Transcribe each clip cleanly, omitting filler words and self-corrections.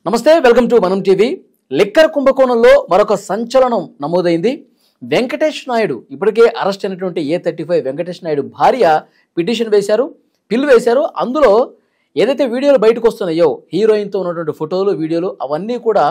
నమస్తే, welcome to మనం TV. Liquor కుంభకోణంలో మరొక సంచలనం నమోదైంది. వెంకటేష్ నాయుడు ఇప్పటికే అరెస్ట్ అయినటువంటి A35 వెంకటేష్ నాయుడు భార్య పిటిషన్ వేశారు, పిల్ వేశారు. అందులో ఏదైతే వీడియోలు బయటకు వస్తున్నాయో హీరోయిన్తో ఉన్నటువంటి ఫోటోలు, వీడియోలు అవన్నీ కూడా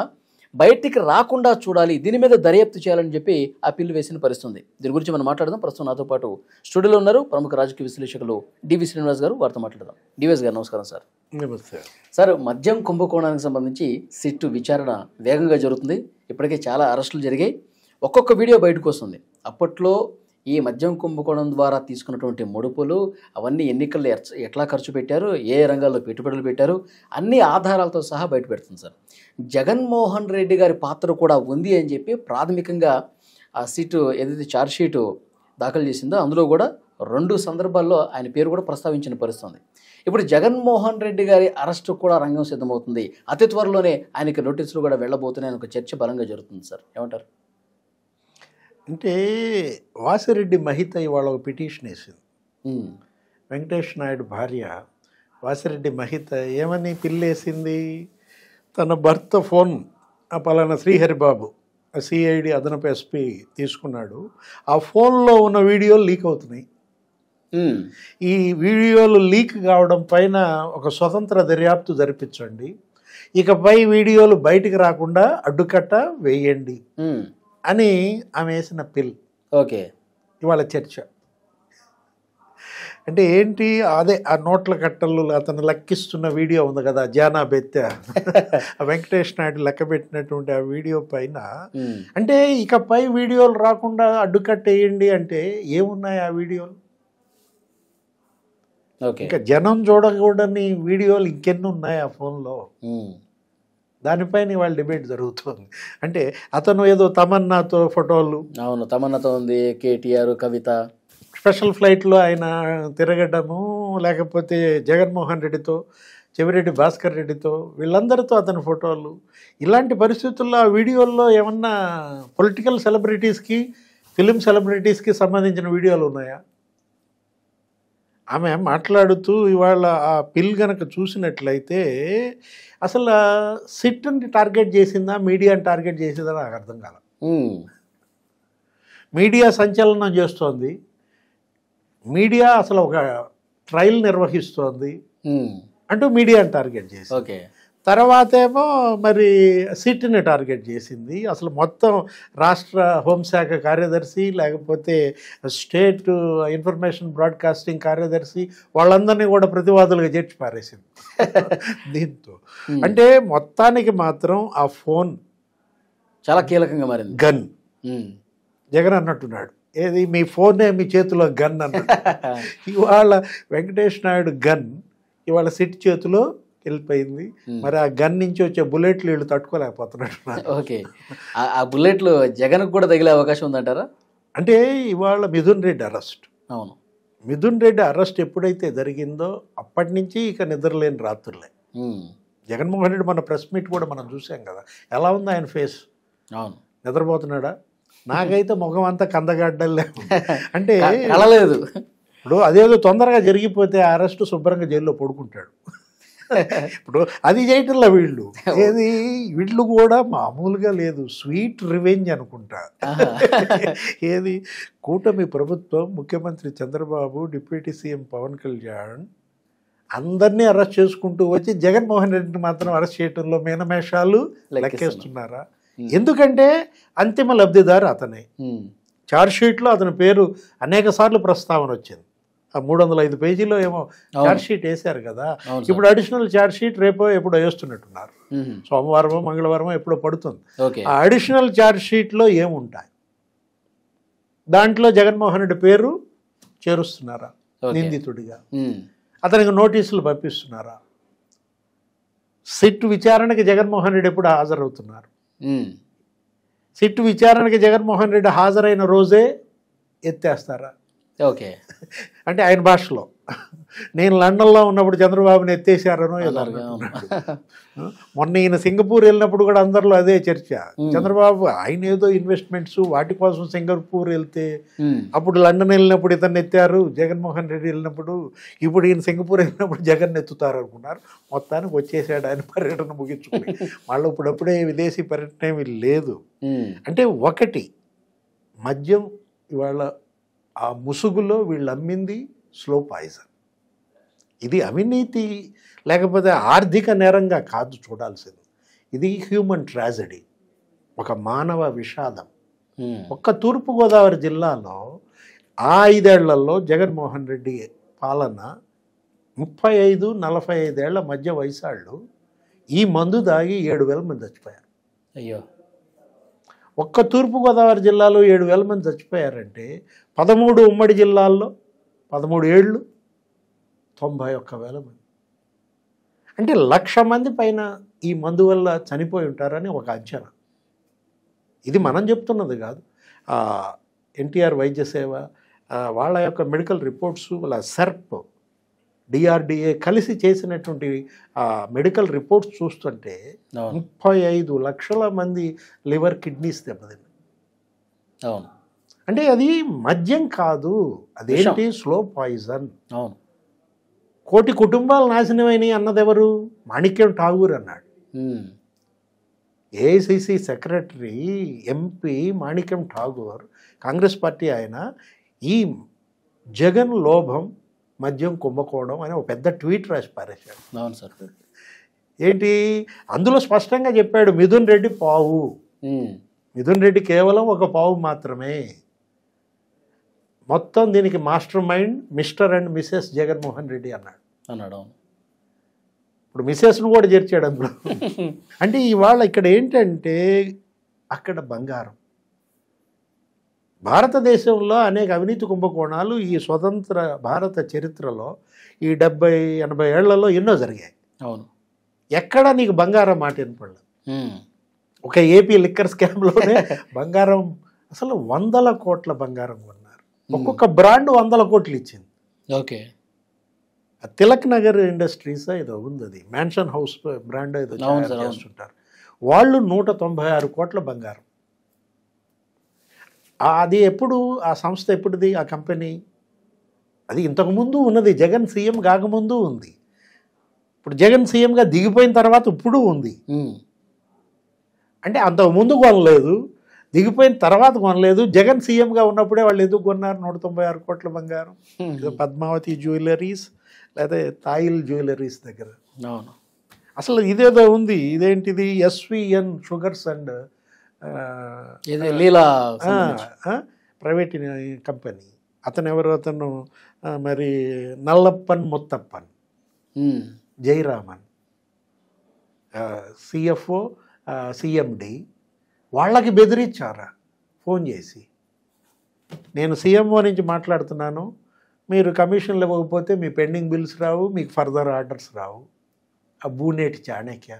బయటికి రాకుండా చూడాలి, దీని మీద దర్యాప్తు చేయాలని చెప్పి ఆ పిల్లు వేసిన పరిస్థితుంది. దీని గురించి మనం మాట్లాడదాం. ప్రస్తుతం నాతో పాటు స్టూడియోలో ఉన్నారు ప్రముఖ రాజకీయ విశ్లేషకులు డివి శ్రీనివాస్ గారు. వారితో మాట్లాడదాం. డివిఎస్ గారు నమస్కారం సార్. నమస్తే సార్, మద్యం కుంభకోణానికి సంబంధించి సిట్టు విచారణ వేగంగా జరుగుతుంది. ఇప్పటికే చాలా అరెస్టులు జరిగాయి. ఒక్కొక్క వీడియో బయటకు వస్తుంది. అప్పట్లో ఈ మద్యం కుంభకోణం ద్వారా తీసుకున్నటువంటి ముడుపులు అవన్నీ ఎన్నికల్లో ఎట్లా ఖర్చు పెట్టారు, ఏ రంగాల్లో పెట్టుబడులు పెట్టారు, అన్ని ఆధారాలతో సహా బయట పెడుతుంది సార్. జగన్మోహన్ రెడ్డి గారి పాత్ర కూడా ఉంది అని చెప్పి ప్రాథమికంగా ఆ సిట్టు ఏదైతే ఛార్జ్ షీటు దాఖలు చేసిందో అందులో కూడా 2 సందర్భాల్లో ఆయన పేరు కూడా ప్రస్తావించిన పరిస్థితుంది. ఇప్పుడు జగన్మోహన్ రెడ్డి గారి అరెస్టు కూడా రంగం సిద్ధమవుతుంది. అతి త్వరలోనే ఆయనకి నోటీసులు కూడా వెళ్ళబోతున్నాయని ఒక చర్చ బలంగా జరుగుతుంది సార్. ఏమంటారు? అంటే వాసిరెడ్డి మహిత ఇవాళ ఒక పిటిషన్ వేసింది. వెంకటేష్ నాయుడు భార్య వాసిరెడ్డి మహిత ఏమని పిల్లేసింది? తన భర్త ఫోన్ పలానా శ్రీహరిబాబు సిఐడి అదనపు ఎస్పీ తీసుకున్నాడు, ఆ ఫోన్లో ఉన్న వీడియోలు లీక్ అవుతున్నాయి. ఈ వీడియోలు లీక్ కావడం పైన ఒక స్వతంత్ర దర్యాప్తు జరిపించండి, ఇకపై వీడియోలు బయటికి రాకుండా అడ్డుకట్ట వేయండి అని ఆమె వేసిన పిల్. ఓకే, ఇవాళ చర్చ అంటే ఏంటి? అదే ఆ నోట్ల కట్టలు అతను లెక్కిస్తున్న వీడియో ఉంది కదా, జానా బెత్త వెంకటేష్ నాయుడు లెక్క పెట్టినటువంటి ఆ వీడియో పైన అంటే ఇకపై వీడియోలు రాకుండా అడ్డుకట్టేయండి అంటే ఏమున్నాయి ఆ వీడియోలు? ఇంకా జనం చూడకూడని వీడియోలు ఇంకెన్ని ఉన్నాయి ఆ ఫోన్లో? దానిపైన ఇవాళ డిబేట్ జరుగుతుంది. అంటే అతను ఏదో తమన్నాతో ఫోటోలు, అవును తమన్నాతో ఉంది, కేటీఆర్, కవిత స్పెషల్ ఫ్లైట్లో ఆయన తిరగడము, లేకపోతే జగన్మోహన్ రెడ్డితో, చెవిరెడ్డి భాస్కర్ రెడ్డితో, వీళ్ళందరితో అతని ఫోటోలు. ఇలాంటి పరిస్థితుల్లో ఆ వీడియోల్లో ఏమన్నా పొలిటికల్ సెలబ్రిటీస్కి, ఫిలిం సెలబ్రిటీస్కి సంబంధించిన వీడియోలు ఉన్నాయా? ఆమె మాట్లాడుతూ ఇవాళ ఆ పిల్ గనక చూసినట్లయితే అసలు సిట్ని టార్గెట్ చేసిందా, మీడియాని టార్గెట్ చేసిందా నాకు అర్థం కాల. మీడియా సంచలనం చేస్తోంది, మీడియా అసలు ఒక ట్రయల్ నిర్వహిస్తోంది అంటూ మీడియాని టార్గెట్ చేసి, ఓకే, తర్వాత ఏమో మరి సిట్ని టార్గెట్ చేసింది. అసలు మొత్తం రాష్ట్ర హోంశాఖ కార్యదర్శి, లేకపోతే స్టేట్ ఇన్ఫర్మేషన్ బ్రాడ్కాస్టింగ్ కార్యదర్శి, వాళ్ళందరినీ కూడా ప్రతివాదులుగా చేర్చి పారేసింది దీంతో. అంటే మొత్తానికి మాత్రం ఆ ఫోన్ చాలా కీలకంగా మారింది. గన్ జగన్ అన్నట్టున్నాడు, ఏది మీ ఫోనే మీ చేతిలో గన్ అన్నట్టు. ఇవాళ వెంకటేష్ నాయుడు గన్ ఇవాళ సిట్ చేతిలో వెళ్ళిపోయింది. మరి ఆ గన్ నుంచి వచ్చే బుల్లెట్లు వీళ్ళు తట్టుకోలేకపోతున్నట్టు. ఓకే, ఆ బుల్లెట్లు జగన్కు కూడా తగిలే అవకాశం ఉందంటారా? అంటే ఇవాళ మిథున్ రెడ్డి అరెస్ట్. అవును, మిథున్ రెడ్డి అరెస్ట్ ఎప్పుడైతే జరిగిందో అప్పటి నుంచి ఇక నిద్రలేని రాత్రులే. జగన్మోహన్ రెడ్డి మన ప్రెస్ మీట్ కూడా మనం చూసాం కదా, ఎలా ఉంది ఆయన ఫేస్? అవును, నిద్రపోతున్నాడా? నాకైతే ముఖం అంతా కందగడ్డలే అంటే కలలేదు. ఇప్పుడు అదేదో తొందరగా జరిగిపోతే అరెస్ట్ శుభ్రంగా జైల్లో పడుకుంటాడు. ఇప్పుడు అది చేయటంలో వీళ్ళు ఏది, వీళ్ళు కూడా మామూలుగా లేదు, స్వీట్ రివెంజ్ అనుకుంటా. ఏది, కూటమి ప్రభుత్వం, ముఖ్యమంత్రి చంద్రబాబు, డిప్యూటీ సీఎం పవన్ కళ్యాణ్ అందరినీ అరెస్ట్ చేసుకుంటూ వచ్చి జగన్మోహన్ రెడ్డిని మాత్రం అరెస్ట్ చేయడంలో మీనమేషాలు లెక్కేస్తున్నారా? ఎందుకంటే అంతిమ లబ్ధిదారు అతనే. ఛార్జ్ షీట్లో అతని పేరు అనేక సార్లు ప్రస్తావన వచ్చింది. ఆ 305 పేజీలో ఏమో ఛార్జ్ షీట్ వేశారు కదా. ఇప్పుడు అడిషనల్ ఛార్జ్ షీట్ రేపో ఎప్పుడో వేస్తున్నట్టున్నారు, సోమవారమో మంగళవారమో ఎప్పుడో పడుతుంది. ఆ అడిషనల్ ఛార్జ్ షీట్లో ఏముంటాయి? దాంట్లో జగన్మోహన్ రెడ్డి పేరు చేరుస్తున్నారా నిందితుడిగా? అతనికి నోటీసులు పంపిస్తున్నారా? సిట్ విచారణకి జగన్మోహన్ రెడ్డి ఎప్పుడు హాజరవుతున్నారు? సిట్ విచారణకి జగన్మోహన్ రెడ్డి హాజరైన రోజే ఎత్తేస్తారా? ఓకే, అంటే ఆయన భాషలో నేను లండన్లో ఉన్నప్పుడు చంద్రబాబుని ఎత్తేసారనో ఏదో అన్నారుగా, అవును. అన్నట్టున్నాడు. మొన్న ఈయన సింగపూర్ వెళ్ళినప్పుడు కూడా అందరిలో అదే చర్చ. చంద్రబాబు ఆయన ఏదో ఇన్వెస్ట్మెంట్స్ వాటి కోసం సింగపూర్ వెళ్తే, అప్పుడు లండన్ వెళ్ళినప్పుడు ఇతన్ని ఎత్తారు, జగన్మోహన్ రెడ్డి వెళ్ళినప్పుడు, ఇప్పుడు ఈయన సింగపూర్ వెళ్ళినప్పుడు జగన్ ఎత్తుతారు అనుకున్నారు. మొత్తానికి వచ్చేసాడు ఆయన పర్యటన ముగించుకుని. మళ్ళీ ఇప్పుడప్పుడే విదేశీ పర్యటన ఏమీ లేదు. అంటే ఒకటి మద్యం ఇవాళ ఆ ముసుగులో వీళ్ళు అమ్మింది స్లో పాయిజన్. ఇది అవినీతి లేకపోతే ఆర్థిక నేరంగా కాదు చూడాల్సింది, ఇది హ్యూమన్ ట్రాజడీ, ఒక మానవ విషాదం. ఒక్క తూర్పుగోదావరి జిల్లాలో ఆ 5 ఏళ్లలో జగన్మోహన్ రెడ్డి పాలన 35-45 ఏళ్ల మధ్య వయసాళ్ళు ఈ మందు దాగి 7,000 మంది చచ్చిపోయారు. అయ్యో, ఒక్క తూర్పుగోదావరి జిల్లాలో 7,000 మంది చచ్చిపోయారంటే 13 ఉమ్మడి జిల్లాల్లో 13 ఏళ్ళు 91,000 మంది. అంటే 1,00,000 మంది పైన ఈ మందు వల్ల చనిపోయి ఉంటారని ఒక అంచనా. ఇది మనం చెప్తున్నది కాదు. ఎన్టీఆర్ వైద్య సేవ వాళ్ళ యొక్క మెడికల్ రిపోర్ట్స్, వాళ్ళ సెర్ప్, డిఆర్డిఏ కలిసి చేసినటువంటి మెడికల్ రిపోర్ట్స్ చూస్తుంటే 35 లక్షల మంది లివర్, కిడ్నీస్ దెబ్బతిన్నాయి. అవును. అంటే అది మద్యం కాదు, అదేంటి స్లో పాయిజన్. అవును. 1 కోటి కుటుంబాలు నాశనమైనవి అన్నదెవరు? మాణిక్యం ఠాగూర్ అన్నాడు. ఏఐసిసి సెక్రటరీ, ఎంపీ మాణిక్యం ఠాగూర్, కాంగ్రెస్ పార్టీ ఆయన, ఈ జగన్ లోభం మద్యం కుంభకోణం అని ఒక పెద్ద ట్వీట్ రాసి పారేశాడు. అవును సార్. ఏంటి అందులో స్పష్టంగా చెప్పాడు, మిథున్ రెడ్డి పావు, మిథున్ రెడ్డి కేవలం ఒక పావు మాత్రమే, మొత్తం దీనికి master mind mister and Mrs Jaganmohan Reddy అన్నాడు. అవును. ఇప్పుడు మిసెస్ను కూడా చేర్చాడు అందులో. అంటే ఇవాళ ఇక్కడ ఏంటంటే అక్కడ బంగారం. భారతదేశంలో అనేక అవినీతి కుంభకోణాలు ఈ స్వతంత్ర భారత చరిత్రలో ఈ 70-80 ఏళ్లలో ఎన్నో జరిగాయి. అవును. ఎక్కడ నీకు బంగారం మాట వినపడలేదు. ఒక ఏపీ లిక్కర్ స్కామ్లోనే బంగారం అసలు 100 కోట్ల బంగారం కొన్నారు. ఒక్కొక్క బ్రాండ్ 100 కోట్లు ఇచ్చింది. ఓకే. తిలక్ నగర్ ఇండస్ట్రీస్ ఏదో ఉంది, అది మ్యాన్షన్ హౌస్ బ్రాండ్ ఏదో చేస్తుంటారు వాళ్ళు. 196 కోట్ల బంగారం. అది ఎప్పుడు, ఆ సంస్థ ఎప్పుడుది, ఆ కంపెనీ అది ఇంతకుముందు ఉన్నది, జగన్ సీఎం కాకముందు ఉంది, ఇప్పుడు జగన్ సీఎంగా దిగిపోయిన తర్వాత ఇప్పుడు ఉంది. అంటే అంతకుముందు కొనలేదు, దిగిపోయిన తర్వాత కొనలేదు. జగన్ సీఎంగా ఉన్నప్పుడే వాళ్ళు ఎందుకు కొన్నారు 196 కోట్ల బంగారం? పద్మావతి జ్యువెలరీస్ లేదా తాయిల్ జ్యువెలరీస్ దగ్గర. అవును. అసలు ఇదేదో ఉంది, ఇదేంటిది SVN sugars and Leela private company. అతను ఎవరు? అతను మరి నల్లప్పన్ ముత్తప్పన్, జయరామన్, సిఎఫ్ఓ, సిఎండి. వాళ్ళకి బెదిరించారా ఫోన్ చేసి, నేను సీఎంఓ నుంచి మాట్లాడుతున్నాను, మీరు కమిషన్లు ఇవ్వకపోతే మీ పెండింగ్ బిల్స్ రావు, మీకు ఫర్దర్ ఆర్డర్స్ రావు. ఆ బూనేటి చాణక్య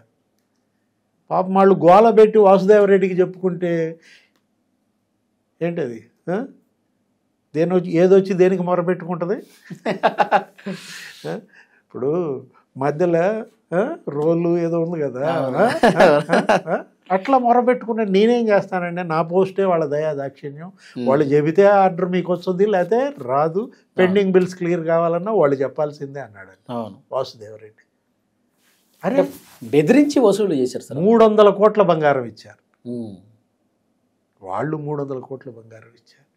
పాపం వాళ్ళు గోల పెట్టి వాసుదేవరెడ్డికి చెప్పుకుంటే ఏంటది, ఏదొచ్చి దేనికి మొరపెట్టుకుంటుంది? ఇప్పుడు మధ్యలో రోలు ఏదో ఉంది కదా, అట్లా మొరపెట్టుకున్నా నేనేం చేస్తానండి, నా పోస్టే వాళ్ళ దయా దాక్షిణ్యం. వాళ్ళు చెబితే ఆర్డర్ మీకు వస్తుంది, లేకపోతే రాదు. పెండింగ్ బిల్స్ క్లియర్ కావాలన్నా వాళ్ళు చెప్పాల్సిందే అన్నాడు వాసుదేవరెడ్డి. అరే బెదిరించి వసూలు చేశారు సార్. 300 కోట్ల బంగారం ఇచ్చారు వాళ్ళు, 300 కోట్ల బంగారం ఇచ్చారు.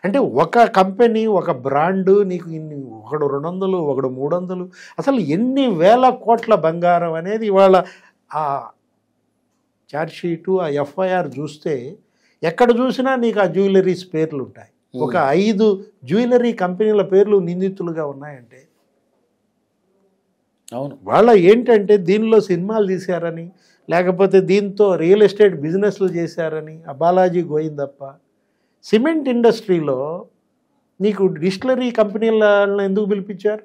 అంటే ఒక కంపెనీ, ఒక బ్రాండు నీకు ఇన్ని, ఒకడు 200, ఒకడు 300, అసలు ఎన్ని వేల కోట్ల బంగారం అనేది ఇవాళ ఆ ఛార్జ్షీటు, ఆ ఎఫ్ఐఆర్ చూస్తే ఎక్కడ చూసినా నీకు ఆ జ్యువెలరీస్ పేర్లు ఉంటాయి. ఒక 5 జ్యువెలరీ కంపెనీల పేర్లు నిందితులుగా ఉన్నాయంటే, అవును, వాళ్ళ ఏంటంటే దీనిలో సినిమాలు తీశారని, లేకపోతే దీంతో రియల్ ఎస్టేట్ బిజినెస్లు చేశారని ఆ బాలాజీ గోయిందప్ప. సిమెంట్ ఇండస్ట్రీలో నీకు డిస్టిలరీ కంపెనీలను ఎందుకు పిలిపించారు?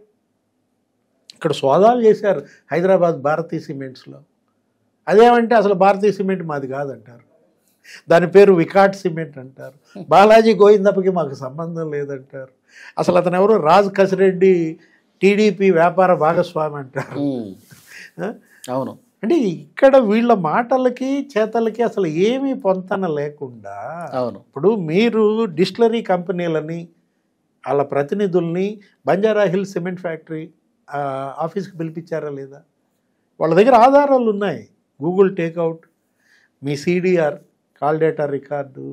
ఇక్కడ సోదాలు చేశారు హైదరాబాద్ భారతీ సిమెంట్స్లో. అదేమంటే అసలు భారతీయ సిమెంట్ మాది కాదంటారు, దాని పేరు వికాట్ సిమెంట్ అంటారు. బాలాజీ గోయిందప్పకి మాకు సంబంధం లేదంటారు. అసలు అతను ఎవరు? రాజ్ కసిరెడ్డి టీడీపీ వ్యాపార భాగస్వామి అంటారు. ఆ? అవును. అంటే ఇక్కడ వీళ్ళ మాటలకి చేతలకి అసలు ఏమీ పొంతన లేకుండా, అవును. ఇప్పుడు మీరు డిస్టిలరీ కంపెనీలని వాళ్ళ ప్రతినిధుల్ని బంజారా హిల్స్ సిమెంట్ ఫ్యాక్టరీ ఆఫీస్కి పిలిపించారా లేదా? వాళ్ళ దగ్గర ఆధారాలు ఉన్నాయి. గూగుల్ టేక్అవుట్, మీ CDR call data record,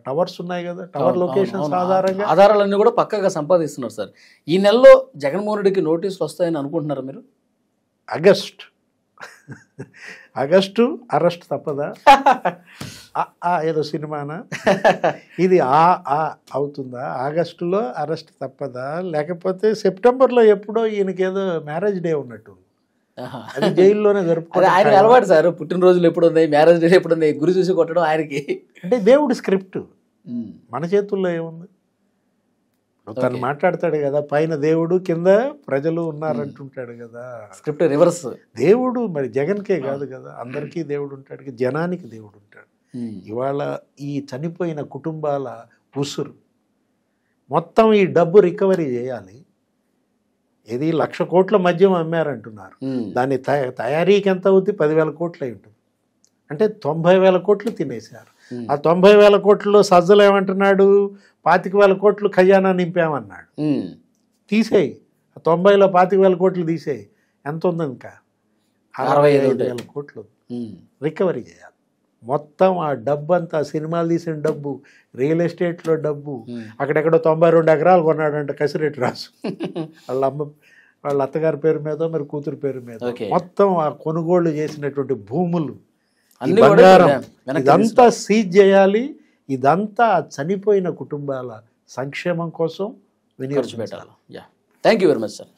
towers ఉన్నాయి కదా, టవర్ లొకేషన్స్ ఆధారంగా ఆధారాలన్నీ కూడా పక్కగా సంపాదిస్తున్నారు సార్. ఈ నెలలో జగన్మోహన్ రెడ్డికి నోటీసులు వస్తాయని అనుకుంటున్నారా మీరు? ఆగస్టు అరెస్ట్ తప్పదా? ఏదో సినిమానా ఇది? అవుతుందా? ఆగస్టులో అరెస్ట్ తప్పదా? లేకపోతే సెప్టెంబర్లో ఎప్పుడో ఈయనకేదో మ్యారేజ్ డే ఉన్నట్టు, అది జైల్లోనే జరుపుకోవాలి. ఆయన అలవాటు సార్, పుట్టినరోజులు ఎప్పుడు ఉన్నాయి, మ్యారేజ్ డే ఎప్పుడు ఉన్నాయి, గురి చూసి కొట్టడం ఆయనకి. అంటే దేవుడి స్క్రిప్ట్ మన చేతుల్లో ఏముంది? తను మాట్లాడతాడు కదా, పైన దేవుడు కింద ప్రజలు ఉన్నారంటుంటాడు కదా, స్క్రిప్ట్ రివర్స్. దేవుడు మరి జగన్కే కాదు కదా, అందరికీ దేవుడు ఉంటాడు, జనానికి దేవుడు ఉంటాడు. ఇవాళ ఈ చనిపోయిన కుటుంబాల ఉసురు మొత్తం ఈ డబ్బు రికవరీ చేయాలి. ఇది 1,00,000 కోట్ల మద్యం అమ్మారంటున్నారు, దాని తయారీకి ఎంత అవుతుంది? 10,000 కోట్లు అయి ఉంటుంది. అంటే 90,000 కోట్లు తినేశారు. ఆ 90,000 కోట్లలో సజ్జలు ఏమంటున్నాడు? 25,000 కోట్లు ఖజానా నింపామన్నాడు. తీసేయి, 90లో 25,000 కోట్లు తీసేయి, ఎంత ఉంది? ఇంకా 65,000 కోట్లు రికవరీ చేయాలి. మొత్తం ఆ డబ్బు అంతా, సినిమాలు తీసిన డబ్బు, రియల్ ఎస్టేట్లో డబ్బు, అక్కడెక్కడో 92 ఎకరాలు కొన్నాడంట కసిరెడ్డి రాజు, వాళ్ళ అత్తగారి పేరు మీద, మరి కూతురు పేరు మీద. మొత్తం ఆ కొనుగోళ్లు చేసినటువంటి భూములు, బంగారం, ఇదంతా సీజ్ చేయాలి. ఇదంతా చనిపోయిన కుటుంబాల సంక్షేమం కోసం వినియోగించాలి. Thank you very much sir.